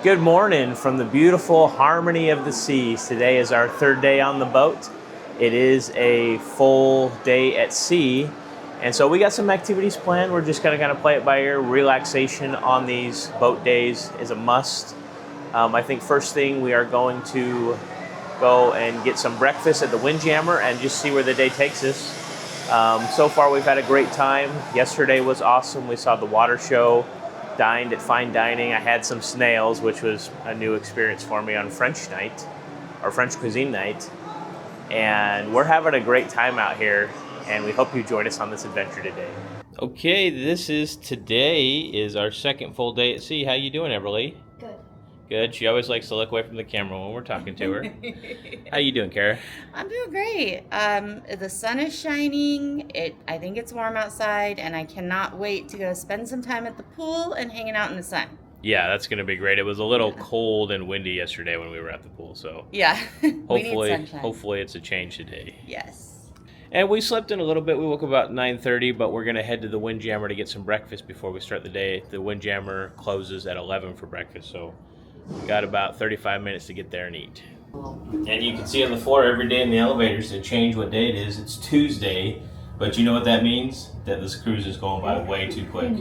Good morning from the beautiful harmony of the seas. Today is our third day on the boat. It is a full day at sea. And so we got some activities planned. We're just gonna kind of play it by ear. Relaxation on these boat days is a must. I think first thing we are going to go and get some breakfast at the Windjammer and just see where the day takes us. So far we've had a great time. Yesterday was awesome. We saw the water show, dined at fine dining. I had some snails, which was a new experience for me on French night, or French cuisine night. And we're having a great time out here, and we hope you join us on this adventure today. Okay, today is our second full day at sea. How you doing, Everly? Good. Good. She always likes to look away from the camera when we're talking to her. How you doing, Kara? I'm doing great. The sun is shining. I think it's warm outside, and I cannot wait to go spend some time at the pool and hanging out in the sun. Yeah, that's going to be great. It was a little cold and windy yesterday when we were at the pool, so yeah, hopefully it's a change today. Yes. And we slept in a little bit. We woke up about 9:30, but we're going to head to the Windjammer to get some breakfast before we start the day. The Windjammer closes at 11 for breakfast, so we got about 35 minutes to get there and eat. And you can see on the floor every day in the elevators to change what day it is. It's Tuesday, but you know what that means? That this cruise is going by way too quick.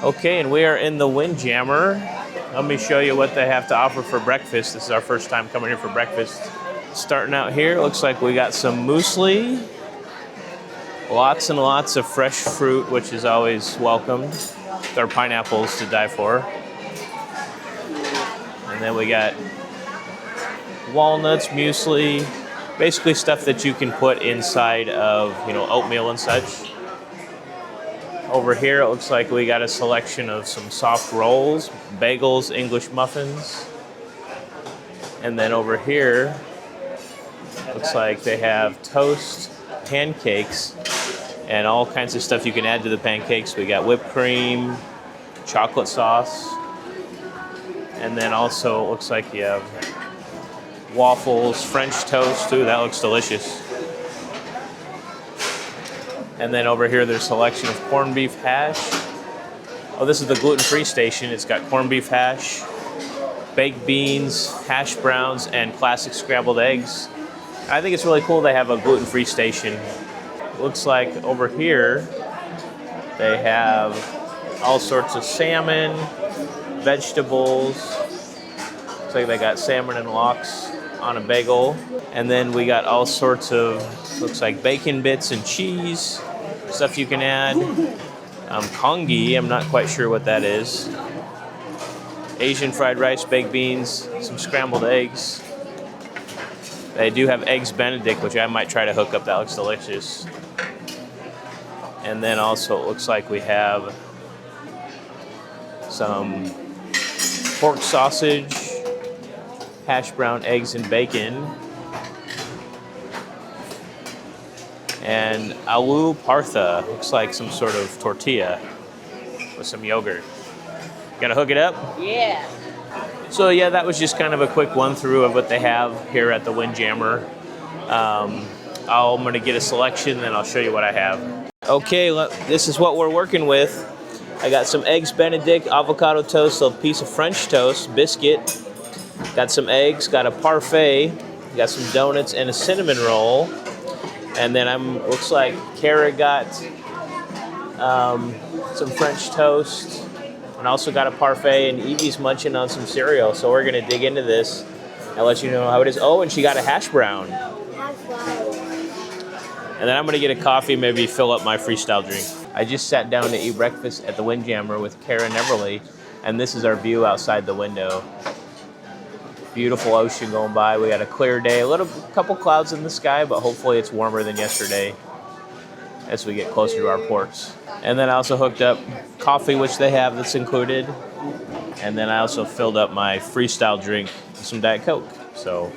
Okay, and we are in the Windjammer. Let me show you what they have to offer for breakfast. This is our first time coming here for breakfast. Starting out here, looks like we got some muesli. Lots and lots of fresh fruit, which is always welcomed. There are pineapples to die for. And then we got walnuts, muesli, basically stuff that you can put inside of, oatmeal and such. Over here, it looks like we got a selection of some soft rolls, bagels, English muffins. And then over here, looks like they have toast, pancakes, and all kinds of stuff you can add to the pancakes. We got whipped cream, chocolate sauce, and then also it looks like you have waffles, French toast. Ooh, that looks delicious. And then over here, there's a selection of corned beef hash. Oh, this is the gluten-free station. It's got corned beef hash, baked beans, hash browns, and classic scrambled eggs. I think it's really cool they have a gluten-free station. Looks like over here, they have all sorts of salmon, vegetables. Looks like they got salmon and lox on a bagel. And then we got all sorts of, looks like bacon bits and cheese, stuff you can add. Congee, I'm not quite sure what that is. Asian fried rice, baked beans, some scrambled eggs. They do have eggs Benedict, which I might try to hook up. That looks delicious. And then also it looks like we have some pork sausage, hash brown, eggs, and bacon. And aloo partha, looks like some sort of tortilla with some yogurt. Gonna hook it up? Yeah. So yeah, that was just kind of a quick run through of what they have here at the Windjammer. I'm gonna get a selection, then I'll show you what I have. Okay, this is what we're working with. I got some eggs Benedict, avocado toast, a piece of French toast, biscuit. Got some eggs, got a parfait, got some donuts and a cinnamon roll. And then looks like Kara got some French toast and also got a parfait, and Evie's munching on some cereal. So we're gonna dig into this and let you know how it is. Oh, and she got a hash brown. And then I'm gonna get a coffee, maybe fill up my freestyle drink. I just sat down to eat breakfast at the Windjammer with Kara and Everly, and this is our view outside the window. Beautiful ocean going by. We got a clear day, couple clouds in the sky, but hopefully it's warmer than yesterday as we get closer to our ports. And then I also hooked up coffee, which they have that's included. And then I also filled up my freestyle drink with some Diet Coke. So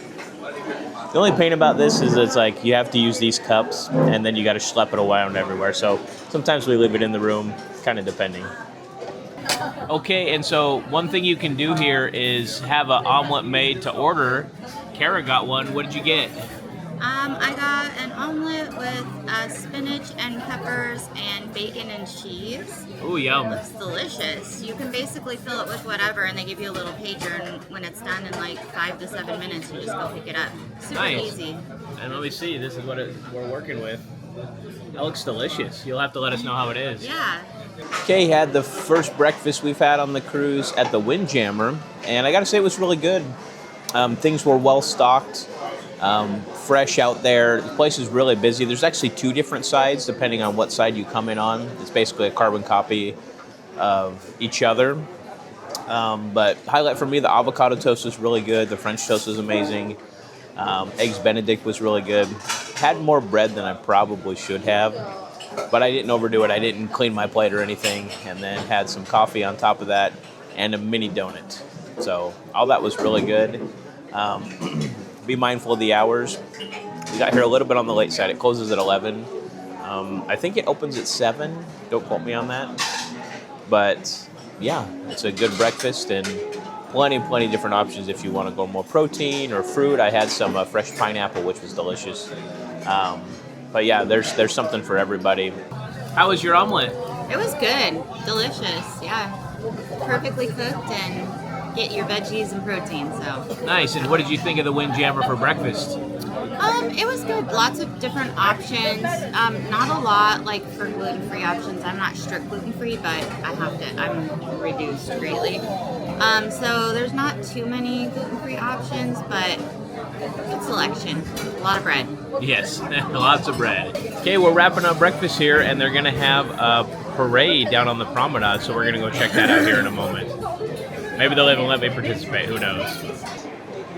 the only pain about this is it's like you have to use these cups and then you got to schlep it around everywhere. So sometimes we leave it in the room, kind of depending. Okay, and so one thing you can do here is have an omelet made to order. Kara got one. What did you get? I got an omelet with spinach and peppers and bacon and cheese. Ooh, yum. Looks delicious. You can basically fill it with whatever, and they give you a little pager, and when it's done in like 5 to 7 minutes, you just go pick it up. Super Nice. easy. And let me see, this is what we're working with. That looks delicious. You'll have to let us know how it is. Yeah. Kay had the first breakfast we've had on the cruise at the Windjammer, and I gotta say it was really good. Things were well stocked, fresh out there. The place is really busy. There's actually 2 different sides depending on what side you come in on. It's basically a carbon copy of each other. But highlight for me, the avocado toast was really good. The French toast was amazing. Eggs Benedict was really good. Had more bread than I probably should have, but I didn't overdo it. I didn't clean my plate or anything, and then had some coffee on top of that and a mini donut. So all that was really good. Be mindful of the hours. We got here a little bit on the late side. It closes at 11. I think it opens at 7. Don't quote me on that. But yeah, it's a good breakfast and plenty different options if you want to go more protein or fruit. I had some fresh pineapple, which was delicious. But yeah, there's something for everybody. How was your omelet? It was good. Delicious. Yeah. Perfectly cooked and get your veggies and protein, so. Nice. And what did you think of the Windjammer for breakfast? It was good. Lots of different options. Not a lot like for gluten-free options. I'm not strict gluten-free, but I'm reduced greatly. So there's not too many gluten-free options, but good selection. A lot of bread. Yes, lots of bread. Okay, we're wrapping up breakfast here, and they're gonna have a parade down on the promenade, so we're gonna go check that out here in a moment. Maybe they'll even let me participate, who knows.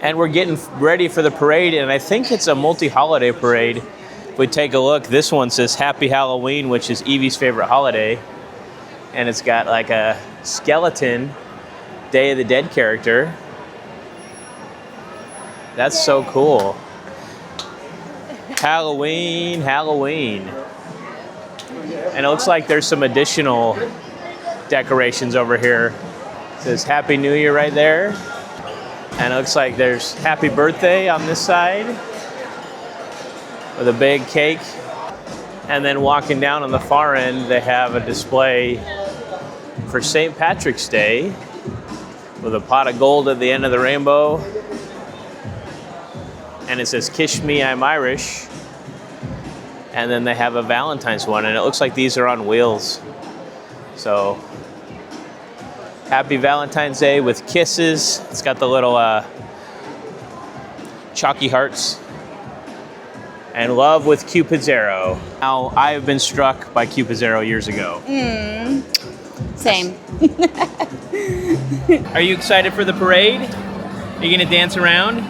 And we're getting ready for the parade, and I think it's a multi-holiday parade. If we take a look, this one says Happy Halloween, which is Evie's favorite holiday. And it's got like a skeleton Day of the Dead character. That's so cool. Halloween, Halloween. And it looks like there's some additional decorations over here. It says Happy New Year right there. And it looks like there's Happy Birthday on this side with a big cake. And then walking down on the far end, they have a display for St. Patrick's Day with a pot of gold at the end of the rainbow. And it says, Kiss Me, I'm Irish. And then they have a Valentine's one, and it looks like these are on wheels. So, Happy Valentine's Day with kisses. It's got the little chalky hearts. And love with Cupid's arrow. Now, I have been struck by Cupid's arrow years ago. Same. Are you excited for the parade? Are you gonna dance around?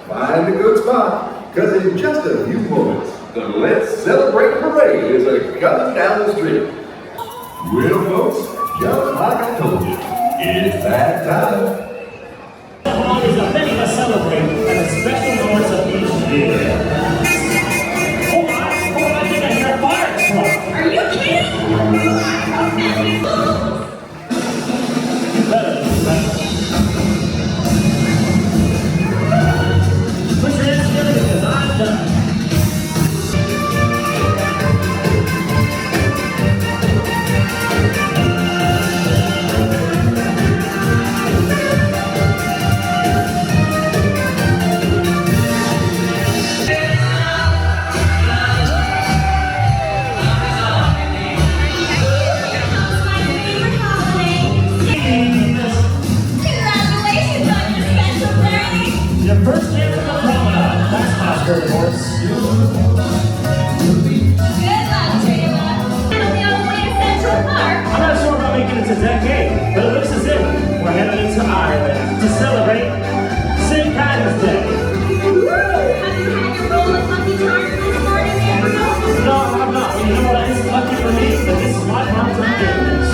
Find a good spot, because in just a few moments, the Let's Celebrate Parade is coming down the street. Well, folks, just like I told you, it's that time. Holidays that many of us celebrate and the special moments of each year. Hold on, I think I hear a fire truck. Are you kidding? You better be right. Put your hands together because I'm done. Congratulations on your special day! Your first day to the promenade. That's Oscar, of course. Good luck, Taylor! On the other way to Central Park! I'm not sure about making it to that gate, but it looks as if we're headed into Ireland to celebrate St. Patrick's Day. Woo! Have you had your roll of Lucky Charms this morning, Andrew? No, I'm not. You know what? It's lucky for me, but this is my part-time business.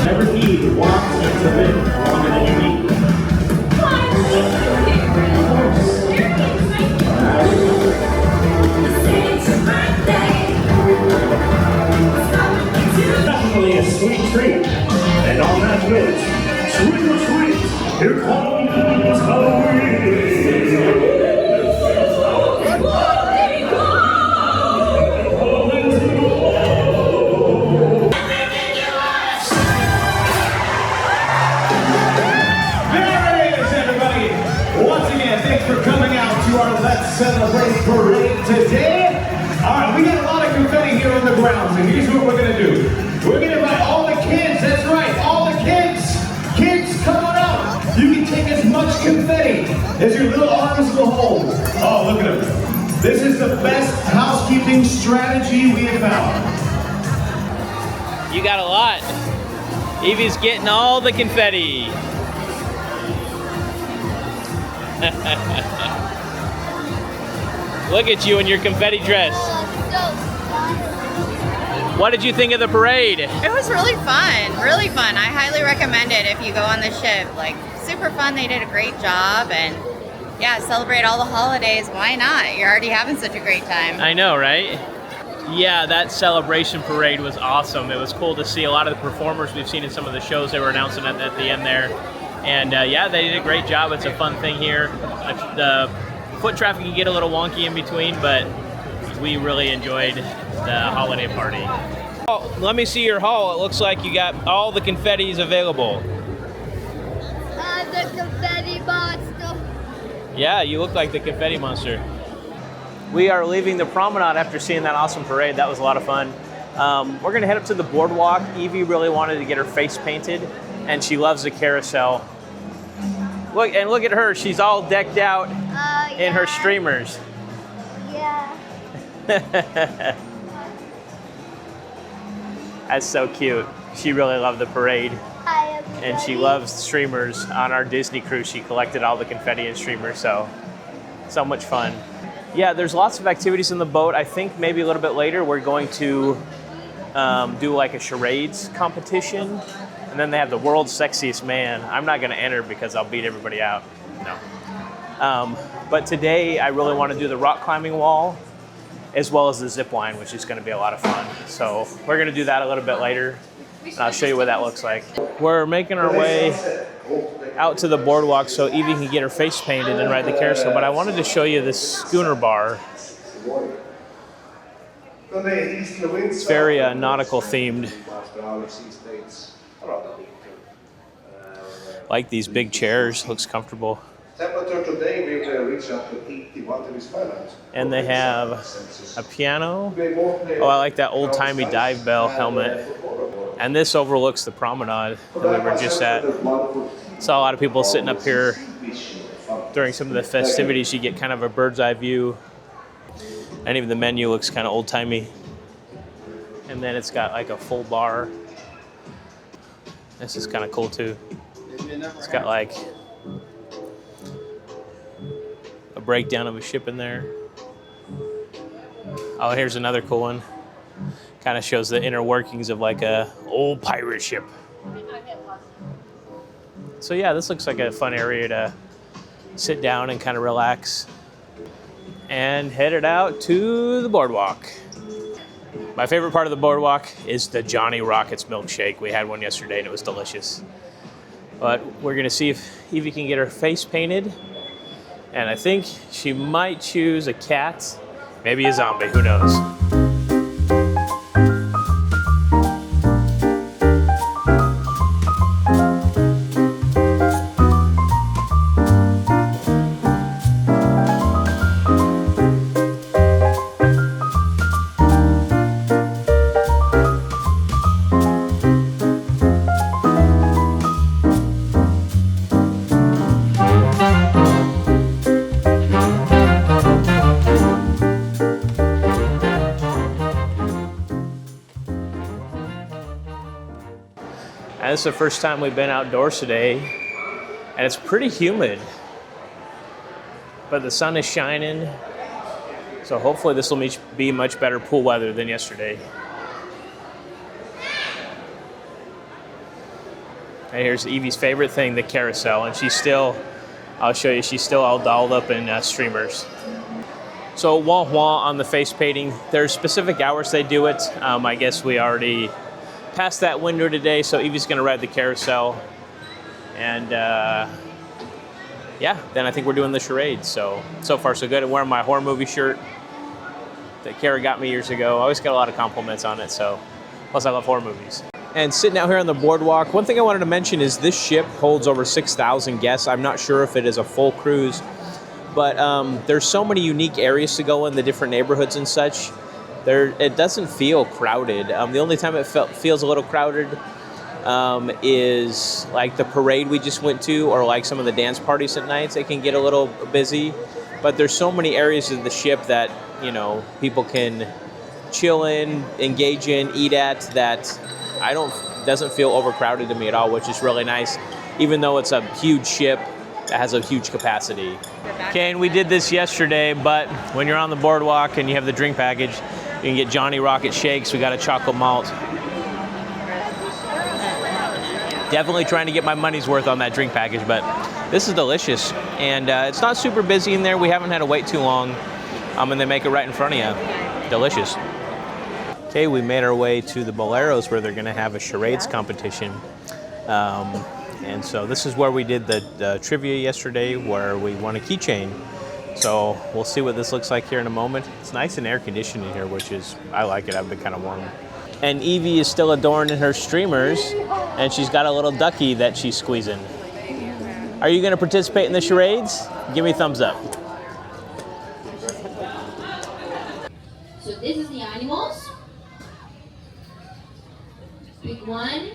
Never eat, walk, and to live longer than you eat. Why, Here comes Halloween. For coming out to our Let's Celebrate parade today. All right, we got a lot of confetti here on the grounds, and here's what we're gonna do. We're gonna invite all the kids, that's right, all the kids. Kids, come on out. You can take as much confetti as your little arms will hold. Oh, look at them. This is the best housekeeping strategy we have found. You got a lot. Evie's getting all the confetti. Look at you in your confetti dress. What did you think of the parade? It was really fun, really fun. I highly recommend it if you go on the ship. Like, super fun. They did a great job, and yeah, celebrate all the holidays. Why not? You're already having such a great time. I know, right? Yeah, that celebration parade was awesome. It was cool to see a lot of the performers we've seen in some of the shows they were announcing at the end there. And yeah, they did a great job. It's a fun thing here. The foot traffic can get a little wonky in between, but we really enjoyed the holiday party. Oh, let me see your haul. It looks like you got all the confettis available. The confetti monster. Yeah, you look like the confetti monster. We are leaving the promenade after seeing that awesome parade. That was a lot of fun. We're gonna head up to the boardwalk. Evie really wanted to get her face painted, and she loves the carousel. Look at her. She's all decked out in her streamers. Yeah. That's so cute. She really loved the parade. Hi, everybody. And she loves streamers. On our Disney cruise, she collected all the confetti and streamers, so much fun. Yeah, there's lots of activities in the boat. I think maybe a little bit later we're going to do like a charades competition. And then they have the world's sexiest man. I'm not gonna enter because I'll beat everybody out. No. But today I really want to do the rock climbing wall as well as the zip line, which is gonna be a lot of fun. So we're gonna do that a little bit later. And I'll show you what that looks like. We're making our way out to the boardwalk so Evie can get her face painted and ride the carousel. But I wanted to show you this schooner bar. It's very nautical themed. Like these big chairs, looks comfortable. Temperature today will reach up to 81 degrees Fahrenheit. And they have a piano. Oh, I like that old-timey dive bell helmet. And this overlooks the promenade that we were just at. Saw a lot of people sitting up here during some of the festivities. You get kind of a bird's eye view. And even the menu looks kind of old-timey. And then it's got like a full bar. This is kind of cool too. It's got like a breakdown of a ship in there. Oh, here's another cool one. Kind of shows the inner workings of like a old pirate ship. So yeah, this looks like a fun area to sit down and kind of relax. And headed out to the boardwalk. My favorite part of the boardwalk is the Johnny Rockets milkshake. We had one yesterday and it was delicious. But we're gonna see if Evie can get her face painted. And I think she might choose a cat, maybe a zombie, who knows? And this is the first time we've been outdoors today, and it's pretty humid, but the sun is shining, so hopefully this will be much better pool weather than yesterday. And here's Evie's favorite thing, the carousel, and she's still, I'll show you, she's still all dolled up in streamers. So wah wah on the face painting, there's specific hours they do it. I guess we already passed that window today, so Evie's gonna ride the carousel. And yeah, then I think we're doing the charades. So far so good. I'm wearing my horror movie shirt that Kara got me years ago. I always get a lot of compliments on it, so plus I love horror movies. And sitting out here on the boardwalk, one thing I wanted to mention is this ship holds over 6,000 guests. I'm not sure if it is a full cruise, but there's so many unique areas to go in, the different neighborhoods and such. It doesn't feel crowded. The only time it feels a little crowded is like the parade we just went to, or like some of the dance parties at nights. It can get a little busy, but there's so many areas of the ship that, you know, people can chill in, engage in, eat at, that doesn't feel overcrowded to me at all, which is really nice, even though it's a huge ship that has a huge capacity. Okay, and we did this yesterday, but when you're on the boardwalk and you have the drink package, you can get Johnny Rocket shakes. We got a chocolate malt. Definitely trying to get my money's worth on that drink package, but this is delicious. And it's not super busy in there. We haven't had to wait too long, and they make it right in front of you. Delicious. Okay, we made our way to the Boleros where they're going to have a charades competition. And so this is where we did the trivia yesterday, where we won a keychain. So we'll see what this looks like here in a moment. It's nice and air conditioned in here, which is, I like it. I've been kind of warm. And Evie is still adorned in her streamers, and she's got a little ducky that she's squeezing. Are you going to participate in the charades? Give me a thumbs up. So this is the animals. Pick one.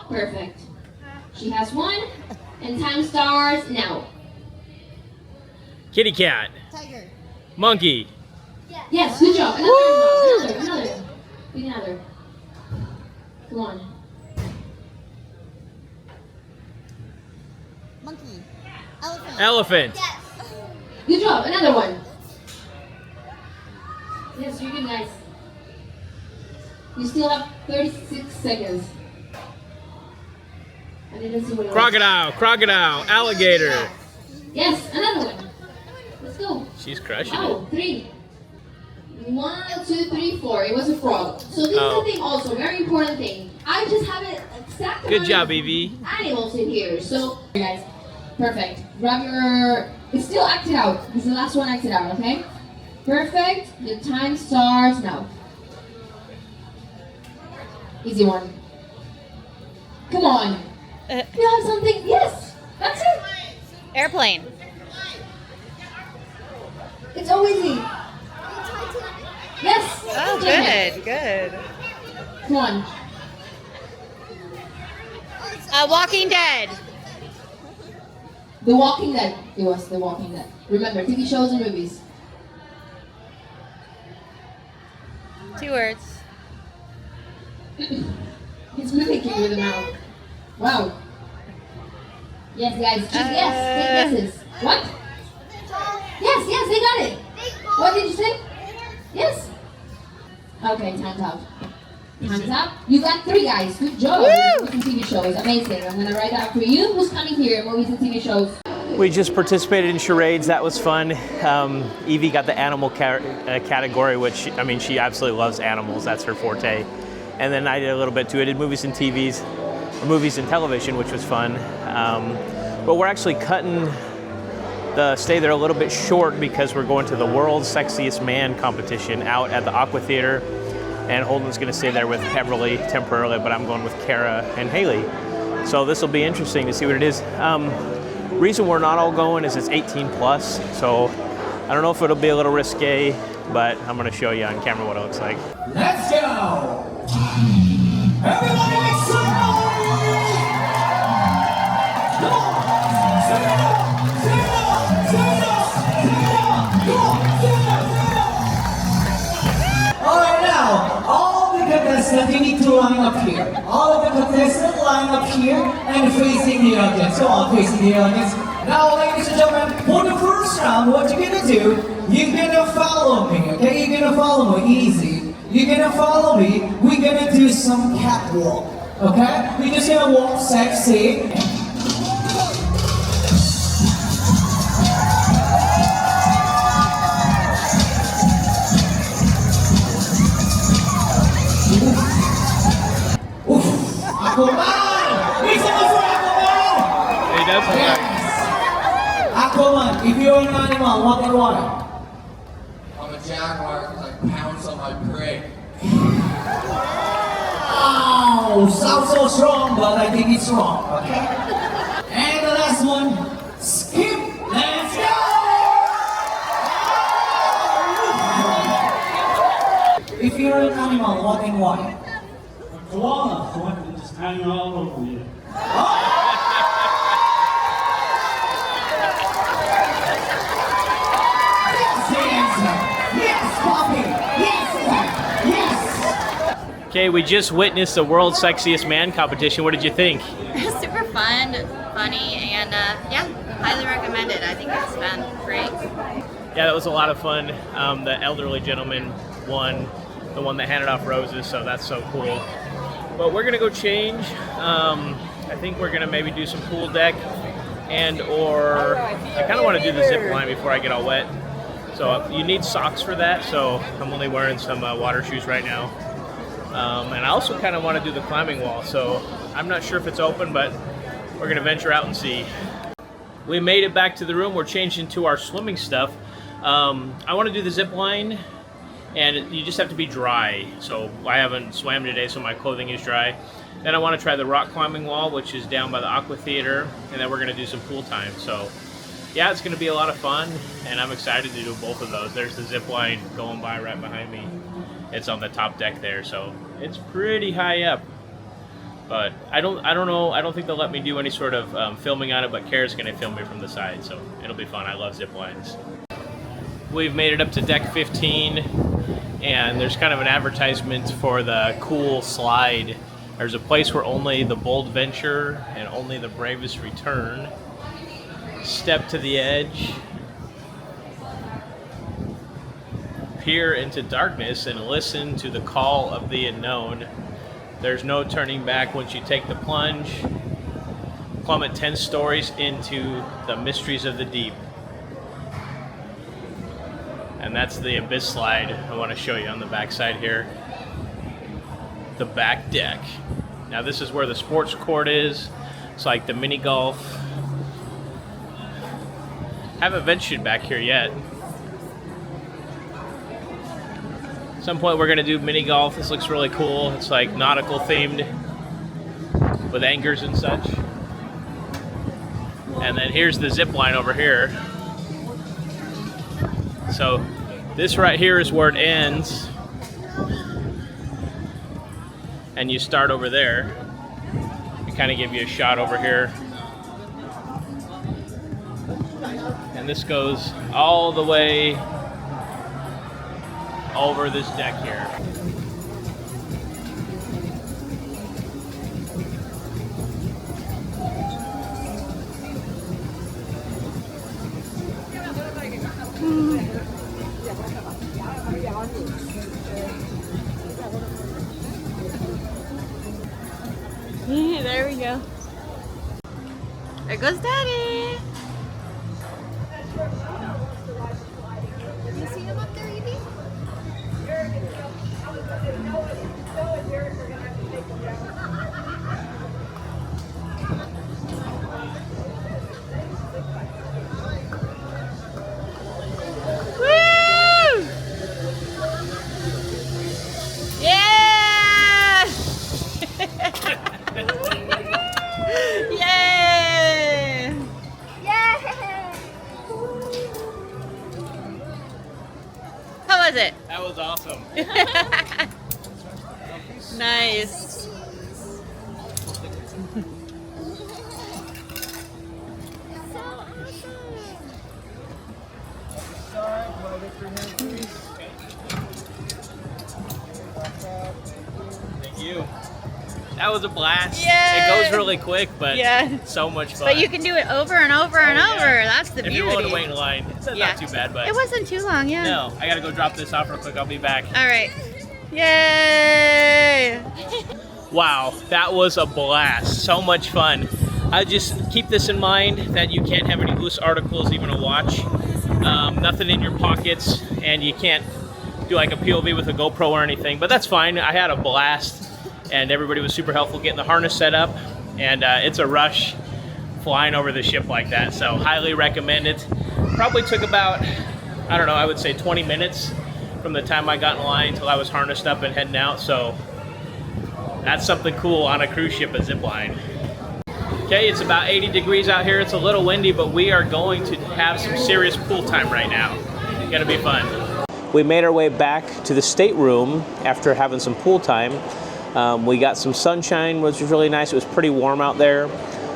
Perfect. She has one, and time starts now. Kitty cat. Tiger. Monkey. Yes, good job. Another. Pick another. Come on. Monkey. Elephant. Elephant. Yes. Good job. Another one. Yes, you're good, guys. You still have 36 seconds. I didn't see what it was. Crocodile, alligator. Yes, another one. Let's go. She's crushing Oh, 3. 1, 2, 3, 4. It was a frog. So this is the thing also, very important thing. I just have it exactly. Good job, Evie. Animals in here. So, guys, perfect. Grab your. It's still acted out. This is the last one acted out, okay? Perfect. The time starts now. Easy one. Come on. You have something? Yes. That's it. Airplane. It's so easy. Yes. Oh, good. Come on. Walking Dead. The Walking Dead. It was The Walking Dead. Remember, TV shows and movies. 2 words. He's mimicking with the mouth. Wow. Yes, guys. Just yes. Take guesses. What? Yes, they got it. What did you say? Yes. Okay, time's up. Time's up. You got 3, guys. Good job. Movies and TV shows. Amazing. I'm gonna write that for you. Who's coming here? Movies and TV shows. We just participated in charades. That was fun. Evie got the animal category, which, I mean, she absolutely loves animals. That's her forte. And then I did a little bit too. I did movies and television, which was fun. But we're actually cutting the stay there a little bit short because we're going to the World's Sexiest Man competition out at the Aqua Theater. And Holden's going to stay there with Beverly temporarily, but I'm going with Kara and Haylie. So this will be interesting to see what it is. Reason we're not all going is it's 18 plus, so I don't know if it'll be a little risque, but I'm going to show you on camera what it looks like. Let's go! Everybody make some noise! Come on! Sing it up! Sing it up! Sing it up! Sing it up! Come on! Sing it up! Sing it up! Alright, now, all the contestants, you need to line up here. All of the contestants line up here and facing the audience. Come on, facing the audience. Now, ladies and gentlemen, for the first round, what you're gonna do, you're gonna follow me, okay? You're gonna follow me, easy. You're gonna follow me, we're gonna do some catwalk, okay? We're just gonna walk sexy. Aquaman! Make some noise for Aquaman! does look like. Aquaman, if you're an animal, what and why? I'm a jaguar because I pounce on my prey. Oh, sounds so strong, but I think it's wrong, okay? And the last one, skip, let's go! If you're an animal, what and why? A koala, so I can just hang all over you. Yes, Poppy! Yes, yes! Okay, we just witnessed the world's sexiest man competition. What did you think? Super fun, funny, and yeah, highly recommend it. I think it's been great. Yeah, that was a lot of fun. The elderly gentleman won, the one that handed off roses, so that's so cool. But we're gonna go change. I think we're gonna maybe do some pool deck or I kind of want to do the zip line before I get all wet. So you need socks for that, so I'm only wearing some water shoes right now. And I also kind of want to do the climbing wall, so I'm not sure if it's open, but we're gonna venture out and see. We made it back to the room. We're changing to our swimming stuff. I want to do the zip line, and you just have to be dry. So I haven't swam today, so my clothing is dry. Then I want to try the rock climbing wall, which is down by the Aqua Theater, and then we're going to do some pool time. So yeah, it's going to be a lot of fun, and I'm excited to do both of those. There's the zip line going by right behind me. It's on the top deck there, so it's pretty high up. But I don't know. I don't think they'll let me do any sort of filming on it. But Kara's going to film me from the side, so it'll be fun. I love zip lines. We've made it up to deck 15, and there's kind of an advertisement for the cool slide. There's a place where only the bold venture and only the bravest return. Step to the edge, peer into darkness, and listen to the call of the unknown. There's no turning back once you take the plunge. Plummet 10 stories into the mysteries of the deep. And that's the abyss slide I want to show you on the back side here. The back deck. Now this is where the sports court is. It's like the mini golf. Haven't ventured back here yet. At some point we're gonna do mini golf. This looks really cool. It's like nautical themed with anchors and such. And then here's the zip line over here. So this right here is where it ends. And you start over there. We kind of give you a shot over here. And this goes all the way over this deck here. There we go. There goes Daddy. You see him up there, Evie? Woo! Yeah! Yay! Yay! How was it? That was awesome. Nice. Thank you. That was a blast. Yay! It goes really quick, but Yeah. so much fun. But you can do it over and over and Oh, over. yeah. That's the If beauty. you're willing to wait in line, it's Yeah. not too bad, but It wasn't too long, yeah. no, I gotta go drop this off real quick. I'll be back. All right. Yay! Wow, that was a blast. So much fun. I just keep this in mind that you can't have any loose articles, even a watch. Nothing in your pockets, and you can't do like a POV with a GoPro or anything, but that's fine. I had a blast, and everybody was super helpful getting the harness set up, and it's a rush flying over the ship like that. So highly recommend it. Probably took about, I don't know, I would say 20 minutes from the time I got in line till I was harnessed up and heading out. So that's something cool on a cruise ship, a zip line. Okay, it's about 80 degrees out here. It's a little windy, but we are going to have some serious pool time right now. It's gonna be fun. We made our way back to the stateroom after having some pool time. We got some sunshine, which was really nice. It was pretty warm out there.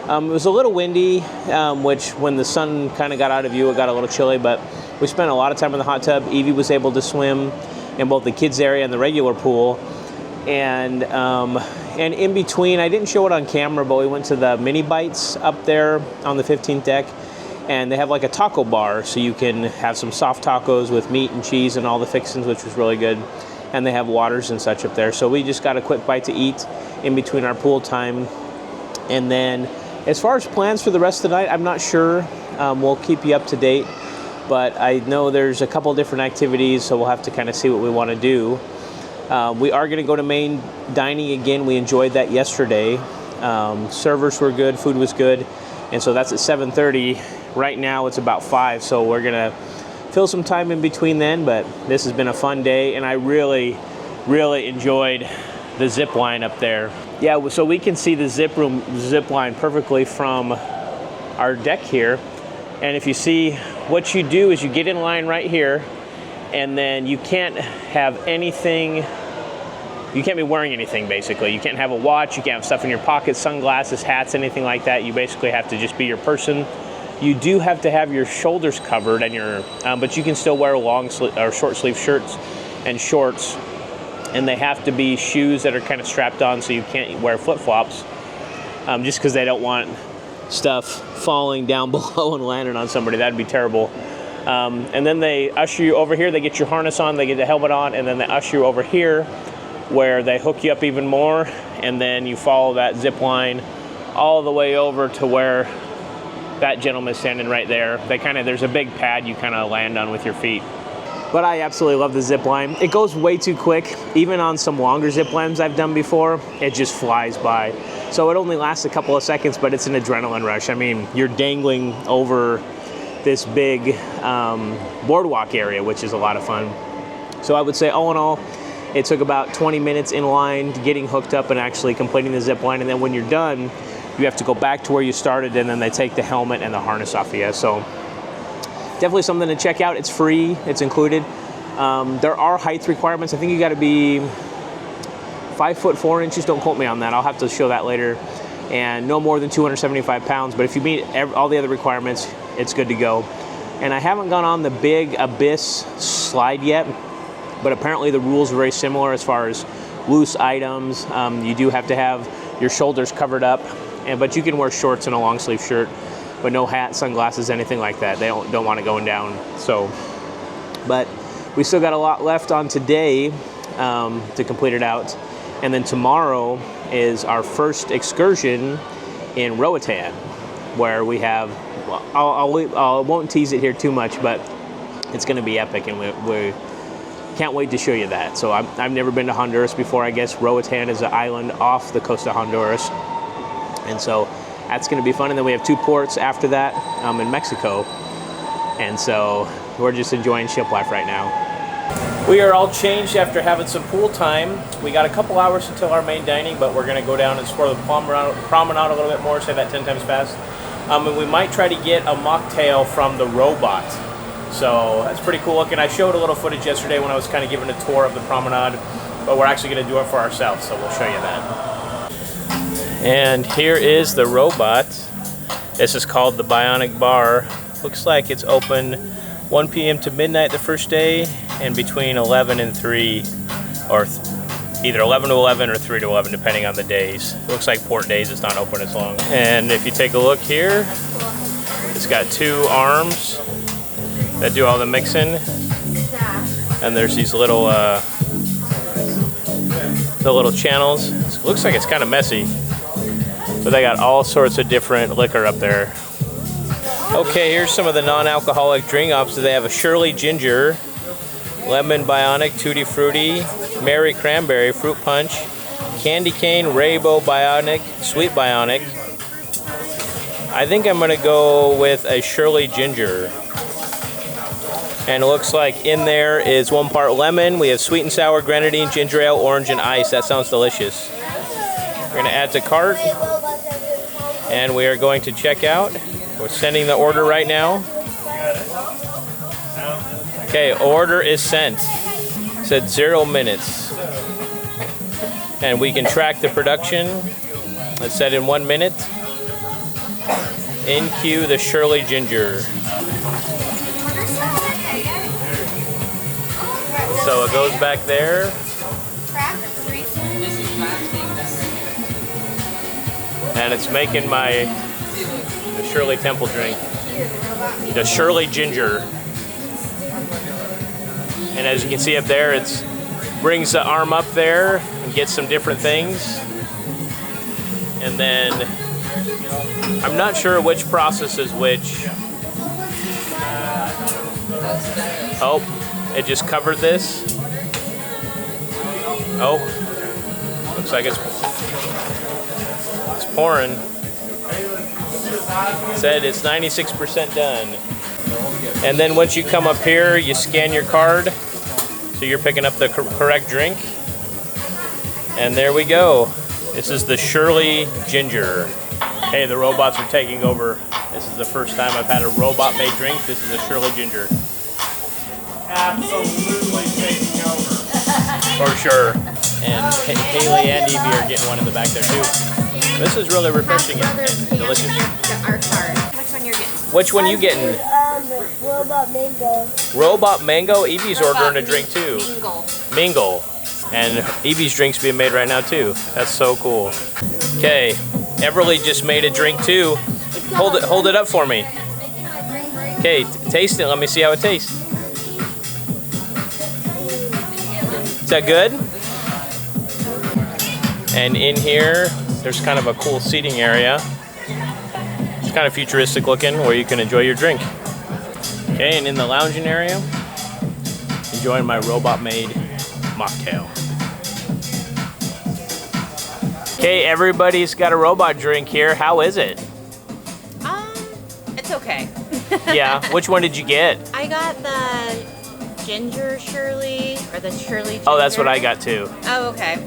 It was a little windy, which when the sun kind of got out of view, it got a little chilly, but we spent a lot of time in the hot tub. Evie was able to swim in both the kids area and the regular pool. And in between, I didn't show it on camera, but we went to the mini bites up there on the 15th deck, and they have like a taco bar, so you can have some soft tacos with meat and cheese and all the fixings, which was really good. And they have waters and such up there. So we just got a quick bite to eat in between our pool time. And then as far as plans for the rest of the night, I'm not sure. We'll keep you up to date, but I know there's a couple different activities, so we'll have to kind of see what we want to do. We are going to go to main dining again. We enjoyed that yesterday. Servers were good, food was good, and so that's at 7:30. Right now it's about 5, so we're going to fill some time in between then, but this has been a fun day, and I really enjoyed the zip line up there. Yeah, so we can see the zip line perfectly from our deck here, and if you see, what you do is you get in line right here, and then you can't have anything, you can't be wearing anything basically. You can't have a watch, you can't have stuff in your pockets, sunglasses, hats, anything like that. You basically have to just be your person. You do have to have your shoulders covered and your, but you can still wear short sleeve shirts and shorts, and they have to be shoes that are kind of strapped on, so you can't wear flip-flops, just because they don't want stuff falling down below and landing on somebody. That'd be terrible. And then they usher you over here. They get your harness on, they get the helmet on, and then they usher you over here where they hook you up even more, and then you follow that zip line all the way over to where that gentleman's standing right there. There's a big pad you kind of land on with your feet. But I absolutely love the zip line. It goes way too quick. Even on some longer zip lines I've done before, it just flies by. So it only lasts a couple of seconds, but it's an adrenaline rush. I mean, you're dangling over this big boardwalk area, which is a lot of fun. So I would say all in all, it took about 20 minutes in line getting hooked up and actually completing the zip line. And then when you're done, you have to go back to where you started, and then they take the helmet and the harness off of you. So definitely something to check out. It's free, it's included. There are height requirements. I think you got to be 5 foot 4 inches. Don't quote me on that. I'll have to show that later. And no more than 275 pounds. But if you meet all the other requirements, it's good to go. And I haven't gone on the big Abyss slide yet, but apparently the rules are very similar as far as loose items. You do have to have your shoulders covered up, but you can wear shorts and a long sleeve shirt, but no hat, sunglasses, anything like that. They don't want it going down. So, but we still got a lot left on today to complete it out. And then tomorrow is our first excursion in Roatan, where we have, well, I won't tease it here too much, but it's going to be epic, and we can't wait to show you that. So I've never been to Honduras before. I guess Roatan is an island off the coast of Honduras, and so that's going to be fun. And then we have 2 ports after that in Mexico, and so we're just enjoying ship life right now. We are all changed after having some pool time. We got a couple hours until our main dining, but we're going to go down and explore the promenade a little bit more, say that 10 times fast. And we might try to get a mocktail from the robot. So that's pretty cool looking. I showed a little footage yesterday when I was kind of giving a tour of the promenade, but we're actually going to do it for ourselves, so we'll show you that. And here is the robot. This is called the Bionic Bar. Looks like it's open 1 p.m. to midnight the first day, and between 11 and 3, or either 11 to 11 or 3 to 11, depending on the days. It looks like port days, it's not open as long. And if you take a look here, it's got 2 arms that do all the mixing. And there's these little the little channels. It looks like it's kind of messy, but they got all sorts of different liquor up there. Okay, here's some of the non-alcoholic drink options. They have a Shirley Ginger, Lemon Bionic, Tutti Frutti, Mary Cranberry, Fruit Punch, Candy Cane, Rainbow Bionic, Sweet Bionic, I think I'm gonna go with a Shirley Ginger. And it looks like in there is 1 part lemon. We have sweet and sour, grenadine, ginger ale, orange, and ice. That sounds delicious. We're gonna add to cart. And we are going to check out. We're sending the order right now. Okay, order is sent. It said 0 minutes. And we can track the production. It said in 1 minute. In queue, the Shirley Ginger. So it goes back there. And it's making the Shirley Temple drink. The Shirley Ginger. And as you can see up there, it brings the arm up there and gets some different things. And then, I'm not sure which process is which. Oh, it just covered this. Oh, looks like it's pouring. It said it's 96% done. And then once you come up here, you scan your card. So you're picking up the correct drink. And there we go. This is the Shirley Ginger. Hey, the robots are taking over. This is the first time I've had a robot-made drink. This is a Shirley Ginger. Absolutely taking over. For sure. And Haylie and Evie are getting one in the back there too. This is really refreshing and delicious. Our card. Which one you're getting? Which one you getting? Robot mango. Robot mango. Evie's ordering a drink too. Mingle. Mingle. And Evie's drink's being made right now too. That's so cool. Okay, Everly just made a drink too. Hold it up for me. Okay, taste it. Let me see how it tastes. Is that good? And in here, there's kind of a cool seating area. It's kind of futuristic looking where you can enjoy your drink. Okay, and in the lounging area, enjoying my robot-made mocktail. Okay, everybody's got a robot drink here. How is it? It's okay. Yeah, which one did you get? I got the ginger Shirley, or the Shirley ginger. Oh, that's what I got too. Oh, okay.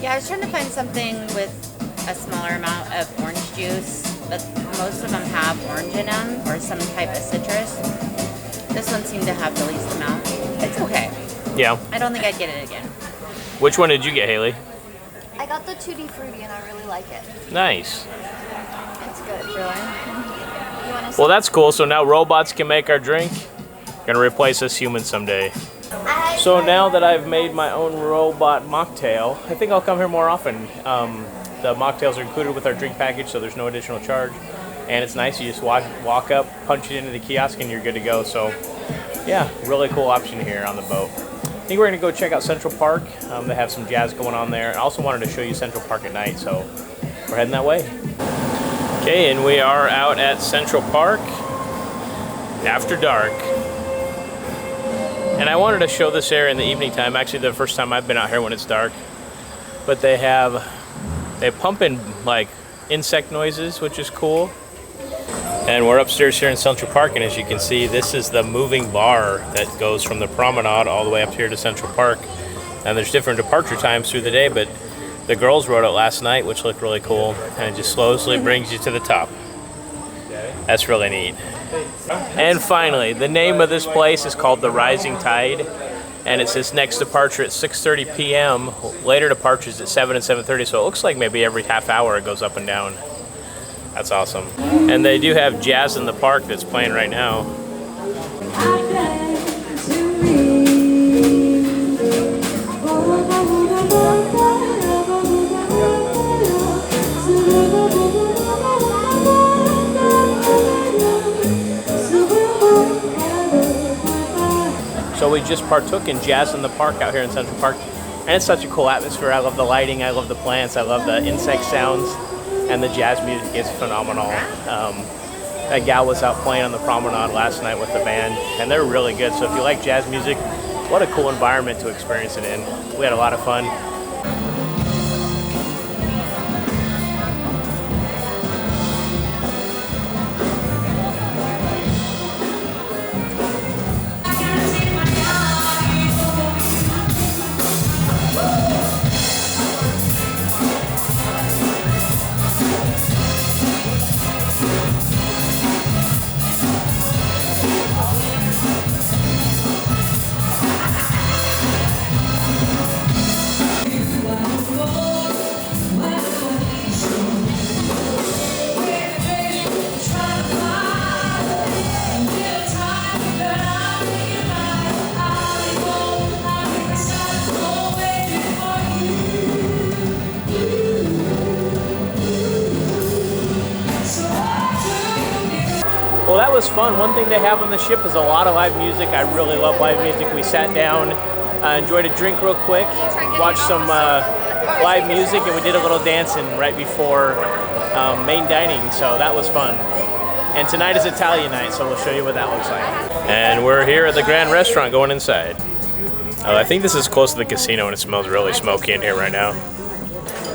Yeah, I was trying to find something with a smaller amount of orange juice, but most of them have orange in them, or some type of citrus. This one seemed to have the least amount. It's okay. Yeah. I don't think I'd get it again. Which one did you get, Haylie? I got the Tutti Frutti and I really like it. Nice. It's good. Really? You want to Well, that's cool. So now robots can make our drink. Gonna replace us humans someday. So now that I've made my own robot mocktail, I think I'll come here more often. The mocktails are included with our drink package, so there's no additional charge. And it's nice, you just walk up, punch it into the kiosk, and you're good to go. So yeah, really cool option here on the boat. I think we're gonna go check out Central Park. They have some jazz going on there. I also wanted to show you Central Park at night, so we're heading that way. Okay, and we are out at Central Park after dark. And I wanted to show this area in the evening time. Actually, the first time I've been out here when it's dark. But they pump in like insect noises, which is cool. And we're upstairs here in Central Park, and as you can see, this is the moving bar that goes from the promenade all the way up here to Central Park. And there's different departure times through the day, but the girls rode it last night, which looked really cool, and it just slowly brings you to the top. That's really neat. And finally, the name of this place is called the Rising Tide, and it says next departure at 6:30 p.m. Later departures at 7 and 7:30, so it looks like maybe every half hour it goes up and down. That's awesome. And they do have jazz in the park that's playing right now. So we just partook in jazz in the park out here in Central Park, and it's such a cool atmosphere. I love the lighting, I love the plants, I love the insect sounds, and the jazz music is phenomenal. That gal was out playing on the promenade last night with the band, and they're really good. So if you like jazz music, what a cool environment to experience it in. We had a lot of fun. Well, that was fun. One thing they have on the ship is a lot of live music. I really love live music. We sat down, enjoyed a drink real quick, watched some live music, and we did a little dancing right before main dining, so that was fun. And tonight is Italian night, so we'll show you what that looks like. And we're here at the Grand Restaurant going inside. I think this is close to the casino and it smells really smoky in here right now.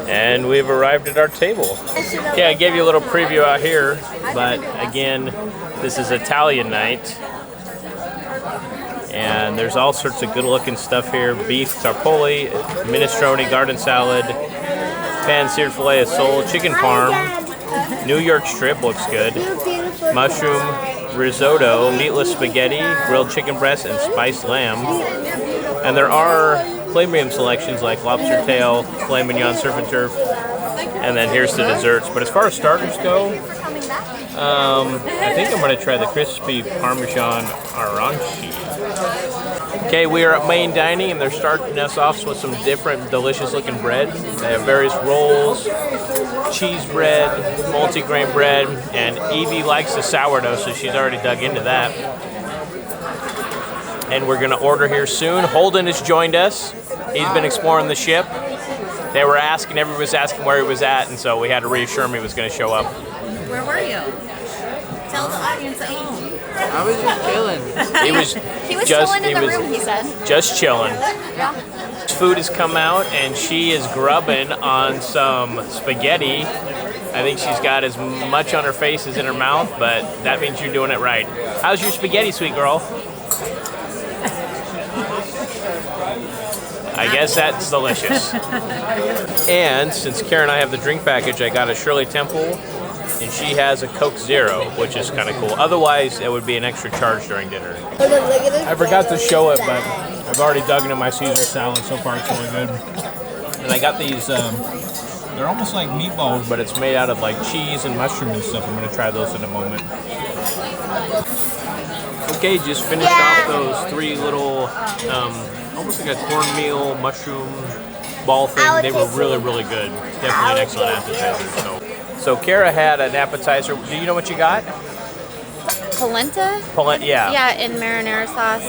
And we've arrived at our table. Okay, I gave you a little preview out here, but again, this is Italian night. And there's all sorts of good looking stuff here. Beef tarpoli, minestrone, garden salad, pan-seared filet of sole, chicken parm, New York strip looks good, mushroom risotto, meatless spaghetti, grilled chicken breast, and spiced lamb. And there are premium selections like lobster tail, filet mignon, surf and turf, and then here's the desserts. But as far as starters go, I think I'm going to try the crispy Parmesan arancini. Okay, we are at main dining and they're starting us off with some different delicious looking bread. They have various rolls, cheese bread, multi-grain bread, and Evie likes the sourdough, so she's already dug into that. And we're gonna order here soon. Holden has joined us. He's been exploring the ship. They were asking, everyone was asking where he was at, and so we had to reassure him he was gonna show up. Where were you? Tell the audience at home. I was just chilling. He was chilling in the room, he said. Just chilling. Yeah. Food has come out and she is grubbing on some spaghetti. I think she's got as much on her face as in her mouth, but that means you're doing it right. How's your spaghetti, sweet girl? I guess that's delicious. And since Karen and I have the drink package, I got a Shirley Temple, and she has a Coke Zero, which is kind of cool. Otherwise, it would be an extra charge during dinner. I forgot to show it, but I've already dug into my Caesar salad. So far, it's really good. And I got these, they're almost like meatballs, but it's made out of like cheese and mushroom and stuff. I'm going to try those in a moment. Okay, just finished off those three little, almost like a cornmeal mushroom ball thing. They were really, really good. Definitely an excellent appetizer. So Kara had an appetizer. Do you know what you got? Polenta? Yeah. Yeah, in marinara sauce.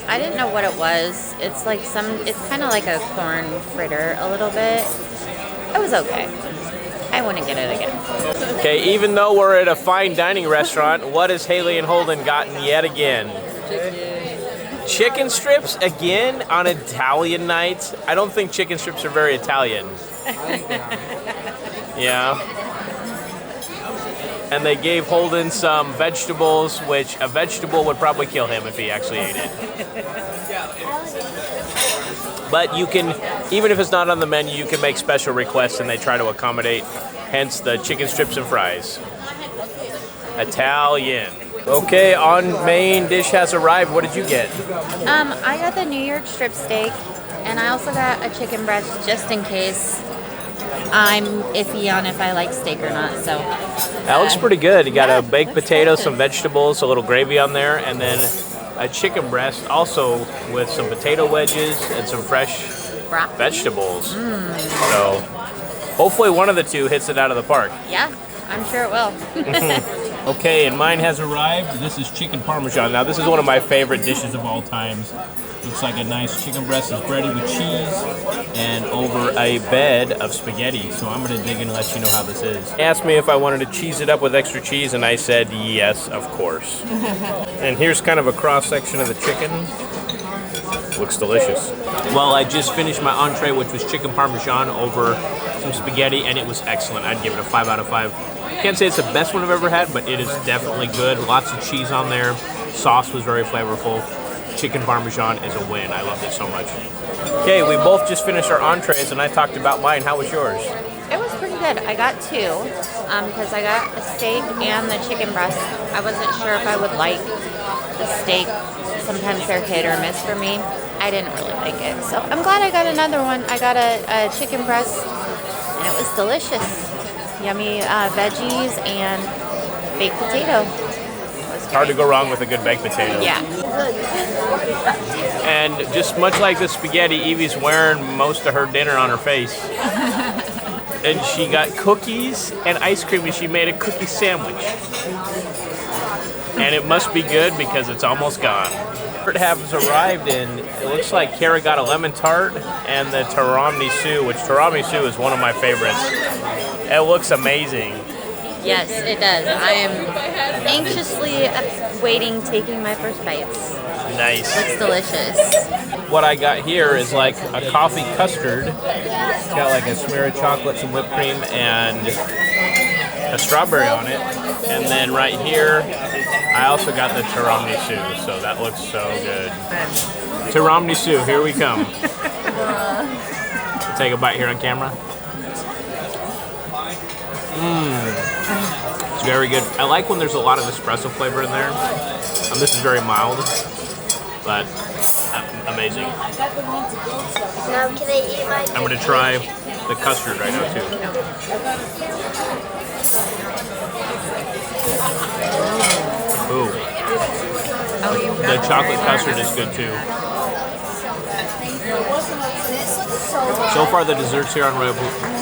I didn't know what it was. It's like it's kind of like a corn fritter a little bit. It was okay. I wouldn't get it again. Okay, even though we're at a fine dining restaurant, what has Haylie and Holden gotten yet again? Chicken strips again on Italian night? I don't think chicken strips are very Italian. Yeah. And they gave Holden some vegetables, which a vegetable would probably kill him if he actually ate it. But you can, even if it's not on the menu, you can make special requests and they try to accommodate, hence the chicken strips and fries. Italian. Okay, on main dish has arrived. What did you get? I got the New York strip steak, and I also got a chicken breast just in case. I'm iffy on if I like steak or not, so. That looks pretty good. You got a baked potato, some vegetables, a little gravy on there, and then a chicken breast also with some potato wedges and some fresh vegetables. So hopefully one of the two hits it out of the park. Yeah, I'm sure it will. Okay, and mine has arrived. This is chicken parmesan. Now this is one of my favorite dishes of all times. Looks like a nice chicken breast is breaded with cheese and over a bed of spaghetti. So I'm gonna dig in and let you know how this is. He asked me if I wanted to cheese it up with extra cheese, and I said yes, of course. And here's kind of a cross section of the chicken. Looks delicious. Well, I just finished my entree, which was chicken parmesan over some spaghetti, and it was excellent. I'd give it a 5 out of 5. Can't say it's the best one I've ever had, but it is definitely good. Lots of cheese on there. Sauce was very flavorful. Chicken parmesan is a win. I loved it so much. Okay, we both just finished our entrees, and I talked about mine. How was yours? It was pretty good. I got two because I got a steak and the chicken breast. I wasn't sure if I would like the steak. Sometimes they're hit or miss for me. I didn't really like it. So I'm glad I got another one. I got a chicken breast, and it was delicious. Yummy veggies and baked potato. Hard to go wrong with a good baked potato. Yeah. And just much like the spaghetti, Evie's wearing most of her dinner on her face. And she got cookies and ice cream, and she made a cookie sandwich. And it must be good because it's almost gone. It has arrived and it looks like Kara got a lemon tart and the tiramisu, which tiramisu is one of my favorites. It looks amazing. Yes, it does. I am anxiously waiting, taking my first bites. Nice. Looks delicious. What I got here is like a coffee custard. It's got like a smear of chocolate, some whipped cream, and a strawberry on it. And then right here, I also got the tiramisu, so that looks so good. Tiramisu, here we come. We'll take a bite here on camera. It's very good. I like when there's a lot of espresso flavor in there. This is very mild, but amazing. Now can I eat my I'm going to try the custard right now too. Ooh. The chocolate custard is good too. So far the desserts here on Royal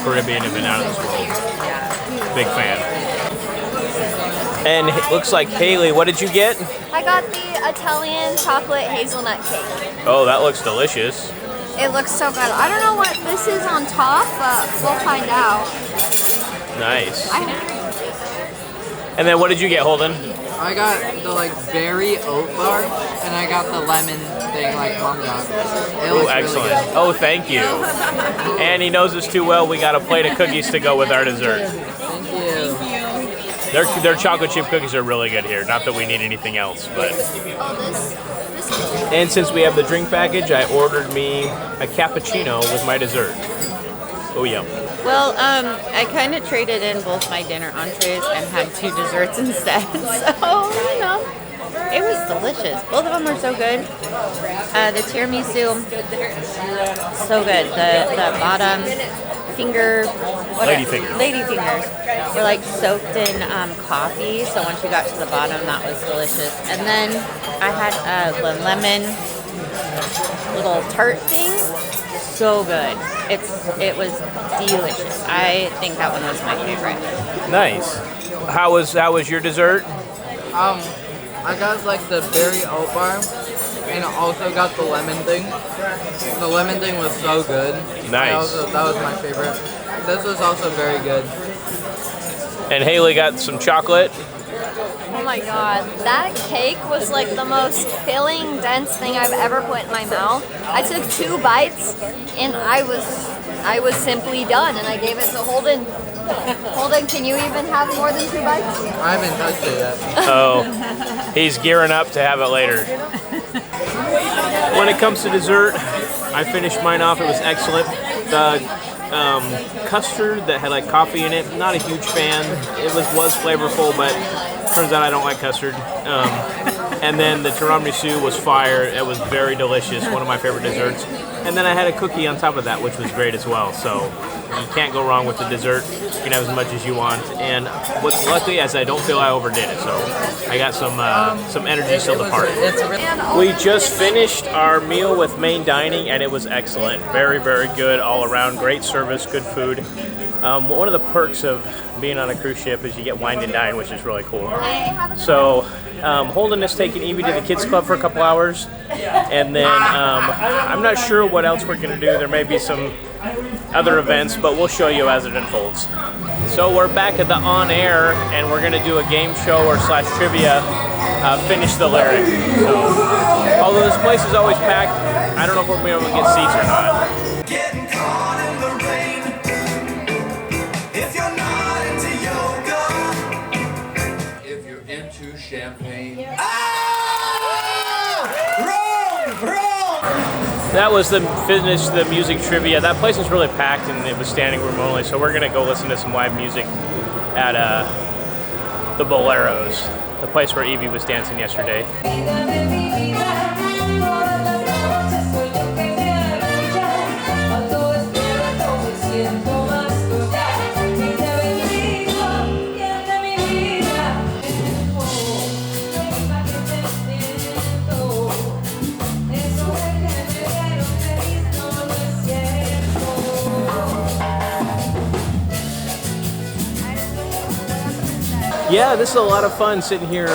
Caribbean have been out of this world. Big fan. And it looks like Haylie, what did you get? I got the Italian chocolate hazelnut cake. Oh, that looks delicious. It looks so good. I don't know what this is on top, but we'll find out. Nice. And then what did you get, Holden? I got the berry oat bar, and I got the lemon thing like Mom got. Oh, excellent. Really good. Oh, thank you. And he knows us too well. We got a plate of cookies to go with our dessert. Thank you. Their chocolate chip cookies are really good here. Not that we need anything else, but. And since we have the drink package, I ordered me a cappuccino with my dessert. Oh, yeah. Well, I kind of traded in both my dinner entrees and had 2 desserts instead. So, you know, it was delicious. Both of them are so good. The tiramisu, so good. The bottom lady fingers were like soaked in coffee. So once you got to the bottom, that was delicious. And then I had the lemon little tart thing. So good. It was delicious. I think that one was my favorite. Nice. How was your dessert? I got like the berry oat bar, and I also got the lemon thing. The lemon thing was so good. Nice. That was my favorite. This was also very good. And Haylie got some chocolate. Oh my god, that cake was like the most filling, dense thing I've ever put in my mouth. I took 2 bites and I was simply done, and I gave it to Holden. Holden, can you even have more than 2 bites? I haven't touched it yet. Oh, he's gearing up to have it later. When it comes to dessert, I finished mine off. It was excellent. The custard that had like coffee in it, not a huge fan. It was flavorful, but turns out I don't like custard. And then the tiramisu was fire. It was very delicious, one of my favorite desserts. And then I had a cookie on top of that, which was great as well. So you can't go wrong with the dessert. You can have as much as you want. And what's lucky is I don't feel I overdid it. So I got some energy still to party. We just finished our meal with main dining, and it was excellent. Very, very good all around. Great service, good food. One of the perks of being on a cruise ship is you get wine and dine, which is really cool. So Holden is taking Evie to the kids club for a couple hours, and then I'm not sure what else we're gonna do. There may be some other events, but we'll show you as it unfolds. So we're back at the on air, and we're gonna do a game show or / trivia. Finish the lyric. So although this place is always packed, I don't know if we'll be able to get seats or not. Getting caught in the rain. If you're not into yoga, If you're into champagne. That was the finish the music trivia. That place was really packed and it was standing room only, so we're gonna go listen to some live music at the Boleros, the place where Evie was dancing yesterday. Yeah, this is a lot of fun sitting here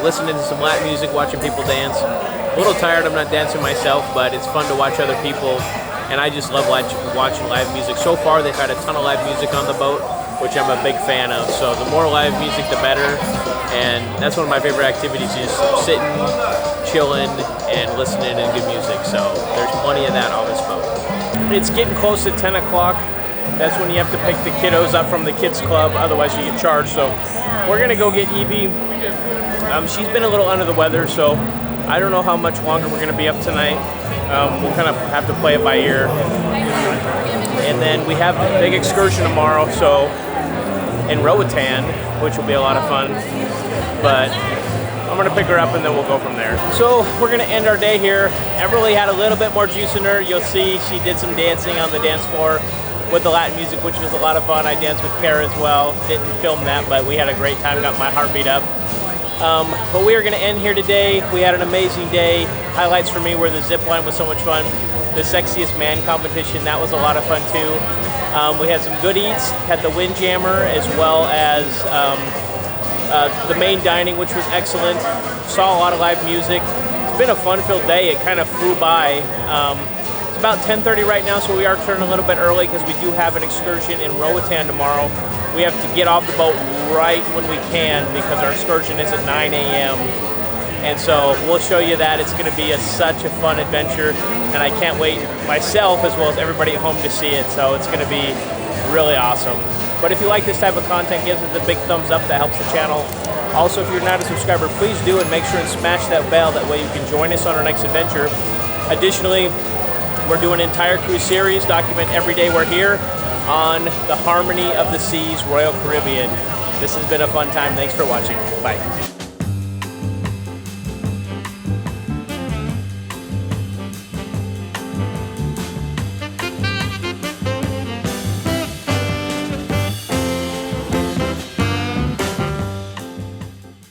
listening to some Latin music, watching people dance. A little tired, I'm not dancing myself, but it's fun to watch other people, and I just love watching live music. So far, they've had a ton of live music on the boat, which I'm a big fan of. So the more live music, the better, and that's one of my favorite activities, is sitting, chilling, and listening to good music. So there's plenty of that on this boat. It's getting close to 10 o'clock. That's when you have to pick the kiddos up from the kids club, otherwise you get charged. So we're gonna go get Evie. She's been a little under the weather, so I don't know how much longer we're gonna be up tonight. We'll kind of have to play it by ear. And then we have a big excursion tomorrow, so in Roatan, which will be a lot of fun. But I'm gonna pick her up and then we'll go from there. So we're gonna end our day here. Everly had a little bit more juice in her. You'll see she did some dancing on the dance floor with the Latin music, which was a lot of fun. I danced with Kara as well. Didn't film that, but we had a great time, got my heartbeat up. But we are gonna end here today. We had an amazing day. Highlights for me were the zip line was so much fun. The sexiest man competition, that was a lot of fun too. We had some good eats, had the Windjammer, as well as the main dining, which was excellent. Saw a lot of live music. It's been a fun-filled day. It kind of flew by. It's about 10:30 right now, so we are turning a little bit early because we do have an excursion in Roatan tomorrow. We have to get off the boat right when we can because our excursion is at 9 a.m. And so we'll show you that. It's going to be such a fun adventure, and I can't wait myself as well as everybody at home to see it. So it's going to be really awesome. But if you like this type of content, give it the big thumbs up. That helps the channel. Also, if you're not a subscriber, please do, and make sure and smash that bell. That way you can join us on our next adventure. Additionally, we're doing an entire cruise series, document every day we're here, on the Harmony of the Seas Royal Caribbean. This has been a fun time. Thanks for watching. Bye.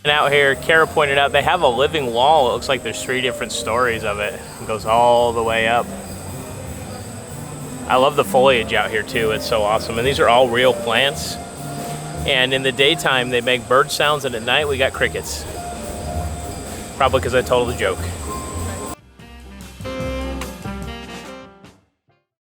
And out here, Kara pointed out they have a living wall. It looks like there's 3 different stories of it. It goes all the way up. I love the foliage out here too. It's so awesome. And these are all real plants. And in the daytime, they make bird sounds, and at night we got crickets. Probably because I told the joke.